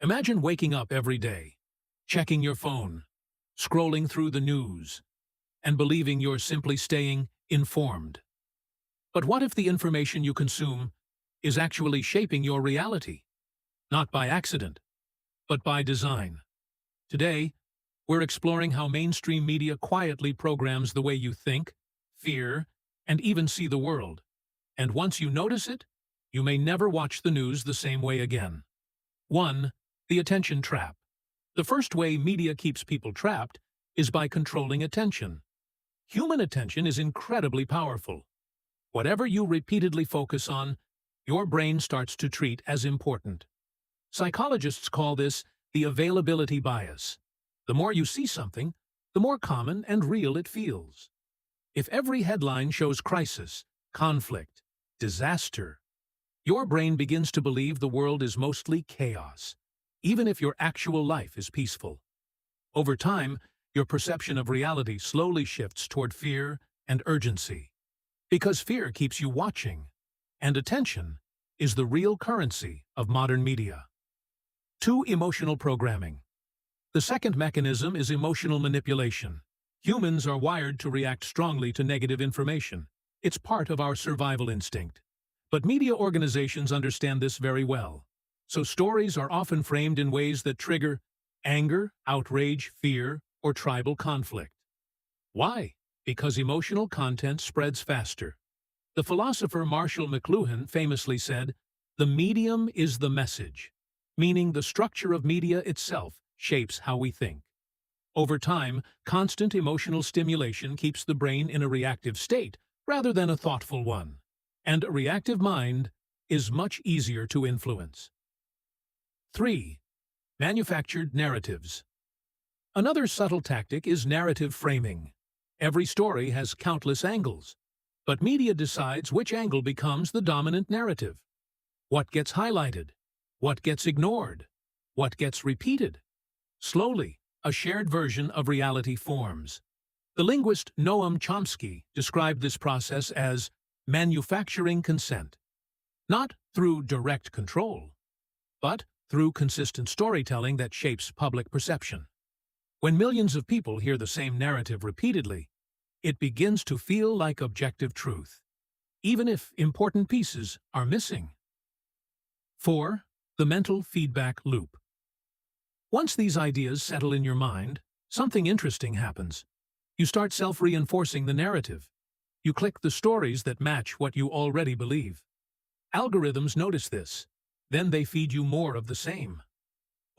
Imagine waking up every day, checking your phone, scrolling through the news, and believing you're simply staying informed. But what if the information you consume is actually shaping your reality? Not by accident, but by design. Today, we're exploring how mainstream media quietly programs the way you think, fear, and even see the world. And once you notice it, you may never watch the news the same way again. 1. The attention trap. The first way media keeps people trapped is by controlling attention. Human attention is incredibly powerful. Whatever you repeatedly focus on, your brain starts to treat as important. Psychologists call this the availability bias. The more you see something, the more common and real it feels. If every headline shows crisis, conflict, disaster, your brain begins to believe the world is mostly chaos, even if your actual life is peaceful. Over time, your perception of reality slowly shifts toward fear and urgency. Because fear keeps you watching, and attention is the real currency of modern media. 2. Emotional programming. The second mechanism is emotional manipulation. Humans are wired to react strongly to negative information. It's part of our survival instinct. But media organizations understand this very well. So stories are often framed in ways that trigger anger, outrage, fear, or tribal conflict. Why? Because emotional content spreads faster. The philosopher Marshall McLuhan famously said, "The medium is the message," meaning the structure of media itself shapes how we think. Over time, constant emotional stimulation keeps the brain in a reactive state rather than a thoughtful one. And a reactive mind is much easier to influence. 3. Manufactured narratives. Another subtle tactic is narrative framing. Every story has countless angles, but media decides which angle becomes the dominant narrative. What gets highlighted? What gets ignored? What gets repeated? Slowly, a shared version of reality forms. The linguist Noam Chomsky described this process as manufacturing consent, not through direct control, but through consistent storytelling that shapes public perception. When millions of people hear the same narrative repeatedly, it begins to feel like objective truth, even if important pieces are missing. 4. The mental feedback loop. Once these ideas settle in your mind, something interesting happens. You start self-reinforcing the narrative. You click the stories that match what you already believe. Algorithms notice this. Then they feed you more of the same.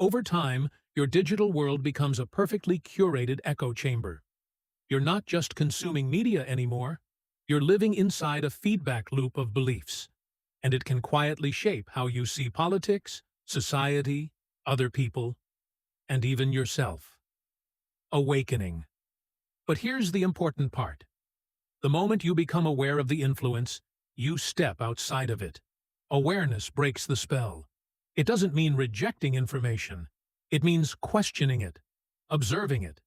Over time, your digital world becomes a perfectly curated echo chamber. You're not just consuming media anymore, you're living inside a feedback loop of beliefs, and it can quietly shape how you see politics, society, other people, and even yourself. Awakening. But here's the important part. The moment you become aware of the influence, you step outside of it. Awareness breaks the spell. It doesn't mean rejecting information. It means questioning it, observing it,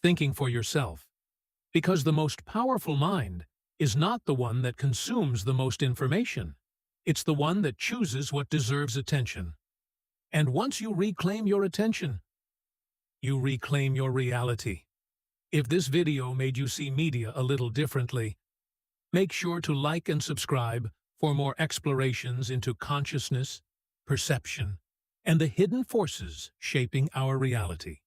thinking for yourself. Because the most powerful mind is not the one that consumes the most information. It's the one that chooses what deserves attention. And once you reclaim your attention, you reclaim your reality. If this video made you see media a little differently, make sure to like and subscribe for more explorations into consciousness, perception, and the hidden forces shaping our reality.